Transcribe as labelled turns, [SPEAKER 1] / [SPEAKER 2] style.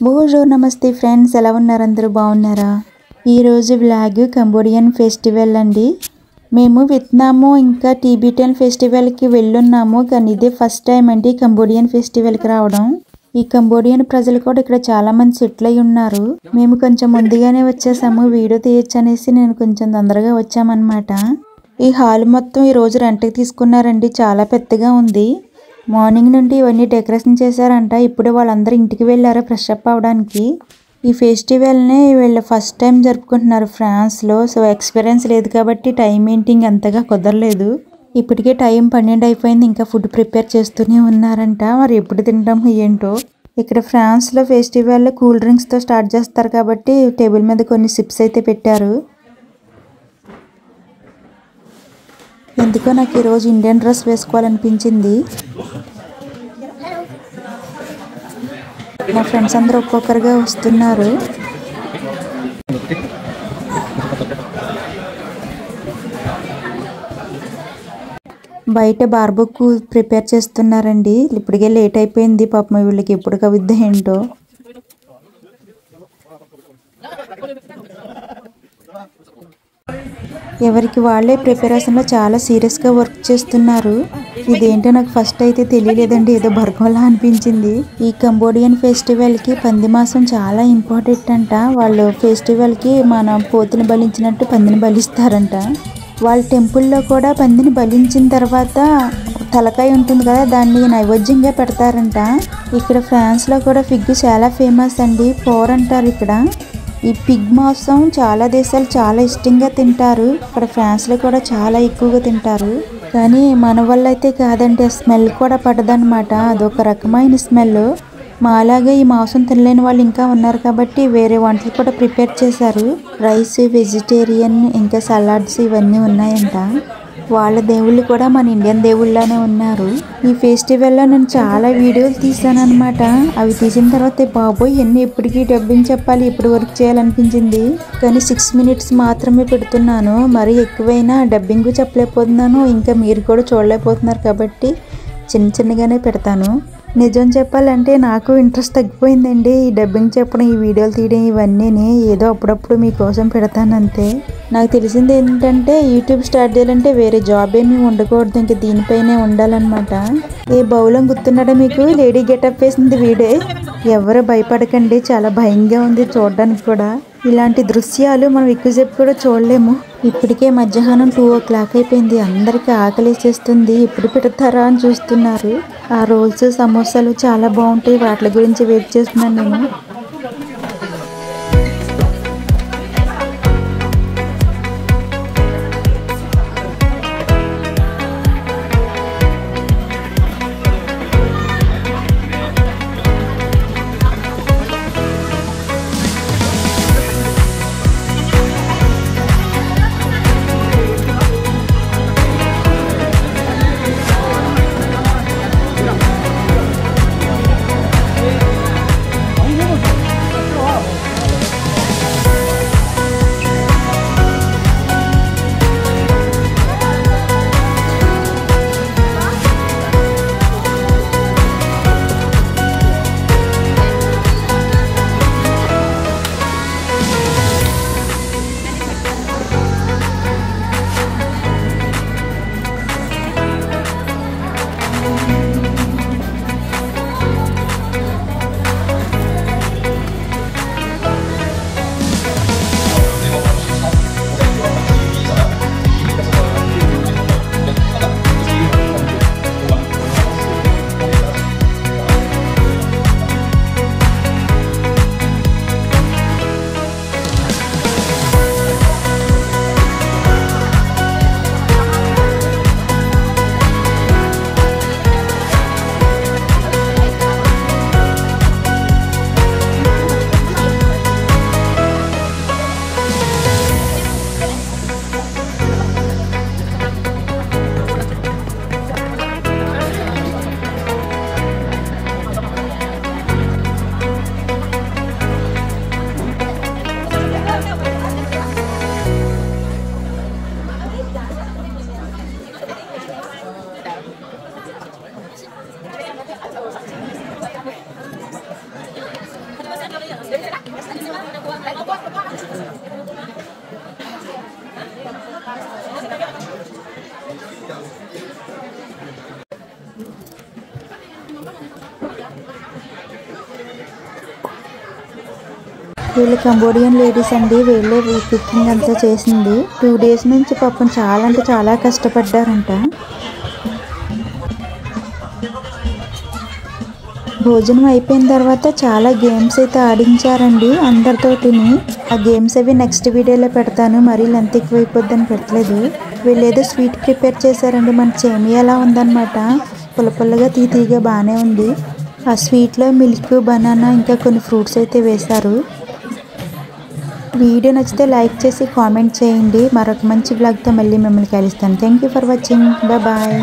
[SPEAKER 1] బోజోర్ నమస్తే ఫ్రెండ్స్, ఎలా ఉన్నారు? అందరూ బాగున్నారా? ఈరోజు వ్లాగ్ కంబోడియన్ ఫెస్టివల్ అండి. మేము వియత్నాము ఇంకా టిబెటన్ ఫెస్టివల్కి వెళ్ళున్నాము, కానీ ఇదే ఫస్ట్ టైం అండి కంబోడియన్ ఫెస్టివల్కి రావడం. ఈ కంబోడియన్ ప్రజలు కూడా ఇక్కడ చాలా మంది సెటిల్ అయి ఉన్నారు. మేము కొంచెం ముందుగానే వచ్చేసాము, వీడియో తీయచ్చు అనేసి నేను కొంచెం తొందరగా వచ్చామన్నమాట. ఈ హాల్ మొత్తం ఈరోజు రెంట్కి తీసుకున్నారండి, చాలా పెద్దగా ఉంది. మార్నింగ్ నుండి ఇవన్నీ డెకరేషన్ చేశారంట. ఇప్పుడే వాళ్ళందరూ ఇంటికి వెళ్ళారు ఫ్రెష్ అప్ అవడానికి. ఈ ఫెస్టివల్ని వీళ్ళు ఫస్ట్ టైం జరుపుకుంటున్నారు ఫ్రాన్స్లో. సో ఎక్స్పీరియన్స్ లేదు కాబట్టి టైం మెయింటింగ్ అంతగా కుదరలేదు. ఇప్పటికే టైం 12 అయిపోయింది, ఇంకా ఫుడ్ ప్రిపేర్ చేస్తూనే ఉన్నారంట. మరి ఎప్పుడు తింటాము ఏంటో. ఇక్కడ ఫ్రాన్స్లో ఫెస్టివల్ కూల్ డ్రింక్స్తో స్టార్ట్ చేస్తారు కాబట్టి టేబుల్ మీద కొన్ని సిప్స్ అయితే పెట్టారు. ఎందుకో నాకు ఈరోజు ఇండియన్ డ్రెస్ వేసుకోవాలనిపించింది. మా ఫ్రెండ్స్ అందరూ ఒక్కొక్కరుగా వస్తున్నారు. బయట బార్బెక్యూ ప్రిపేర్ చేస్తున్నారండి. ఇప్పటికే లేట్ అయిపోయింది, పాపం వీళ్ళకి ఎప్పుడు కవిద్ద ఏంటో. ఎవరికి వాళ్ళే ప్రిపరేషన్లో చాలా సీరియస్గా వర్క్ చేస్తున్నారు. ఇదేంటో నాకు ఫస్ట్ అయితే తెలియలేదండి, ఏదో బర్గోలా అనిపించింది. ఈ కంబోడియన్ ఫెస్టివల్కి పంది మాసం చాలా ఇంపార్టెంట్ అంట. వాళ్ళు ఫెస్టివల్కి మన పోతుని బలించినట్టు పందిని బలిస్తారంట. వాళ్ళ టెంపుల్లో కూడా పందిని బలించిన తర్వాత తలకాయ ఉంటుంది కదా, దాన్ని నైవేద్యంగా పెడతారంట. ఇక్కడ ఫ్రాన్స్లో కూడా ఫిగ్ చాలా ఫేమస్ అండి, పోర్ అంటారు ఇక్కడ. ఈ పిగ్ మాంసం చాలా దేశాలు చాలా ఇష్టంగా తింటారు. ఇక్కడ ఫ్రాన్స్లో కూడా చాలా ఎక్కువగా తింటారు. కానీ మన వల్ల అయితే కాదండి, స్మెల్ కూడా పడదన్నమాట. అదొక రకమైన స్మెల్. మాలాగా ఈ మాంసం తినలేని వాళ్ళు ఇంకా ఉన్నారు కాబట్టి వేరే వంటలు కూడా ప్రిపేర్ చేశారు. రైస్, వెజిటేరియన్, ఇంకా సలాడ్స్ ఇవన్నీ ఉన్నాయంట. వాళ్ళ దేవుళ్ళు కూడా మన ఇండియన్ దేవుళ్ళనే ఉన్నారు. ఈ ఫెస్టివల్లో నేను చాలా వీడియోలు తీసాను అనమాట. అవి తీసిన తర్వాత బాబోయ్ ఎన్ని ఎప్పటికీ డబ్బింగ్ చెప్పాలి, ఎప్పుడు వర్క్ చేయాలనిపించింది. కానీ 6 minutes మాత్రమే పెడుతున్నాను, మరీ ఎక్కువైనా డబ్బింగ్ చెప్పలేకపోతున్నాను, ఇంకా మీరు కూడా చూడలేకపోతున్నారు కాబట్టి చిన్నగానే పెడతాను. నిజం చెప్పాలంటే నాకు ఇంట్రెస్ట్ తగ్గిపోయిందండి ఈ డబ్బింగ్ చెప్పడం, ఈ వీడియోలు తీయడం ఇవన్నీ. ఏదో అప్పుడప్పుడు మీకోసం పెడతాను అంతే. నాకు తెలిసింది ఏంటంటే యూట్యూబ్ స్టార్ట్ చేయాలంటే వేరే జాబ్ ఏమీ ఉండకూడదు, ఇంకా దీనిపైనే ఉండాలన్నమాట. ఏ బౌలం గుర్తున్నాడా మీకు? లేడీ గెటప్ వేసింది వీడే. ఎవరు భయపడకండి, చాలా భయంగా ఉంది చూడడానికి కూడా. ఇలాంటి దృశ్యాలు మనం ఎక్కువసేపు కూడా చూడలేము. ఇప్పటికే మధ్యాహ్నం 2 o'clock అయిపోయింది, అందరికీ ఆకలేసేస్తుంది. ఎప్పుడు పెడతారా అని చూస్తున్నారు. ఆ రోల్స్, సమోసాలు చాలా బాగుంటాయి, వాటి గురించి వెయిట్ చేస్తున్నాను నేను. వీళ్ళు కంబోడియన్ లేడీస్ అండి. వీళ్ళే కుకింగ్ అంతా చేసింది. 2 days నుంచి పాపం చాలా అంటే చాలా కష్టపడ్డారంట. భోజనం అయిపోయిన తర్వాత చాలా గేమ్స్ అయితే ఆడించారండి అందరితోటిని. ఆ గేమ్స్ అవి నెక్స్ట్ వీడియోలో పెడతాను. మరీ లెంత్ ఎక్కువైపోద్దని పెట్టలేదు. వీళ్ళు ఏదో స్వీట్ ప్రిపేర్ చేశారండి. మన సేమియా ఎలా ఉందన్నమాట. పుల్లగా తీగా బాగానే ఉంది. ఆ స్వీట్లో మిల్క్, బనానా ఇంకా కొన్ని ఫ్రూట్స్ అయితే వేశారు. వీడియో నచ్చితే లైక్ చేసి కామెంట్ చేయండి. మరొక మంచి బ్లాగ్తో మళ్ళీ మిమ్మల్ని కలుస్తాను. Thank you for watching. Bye.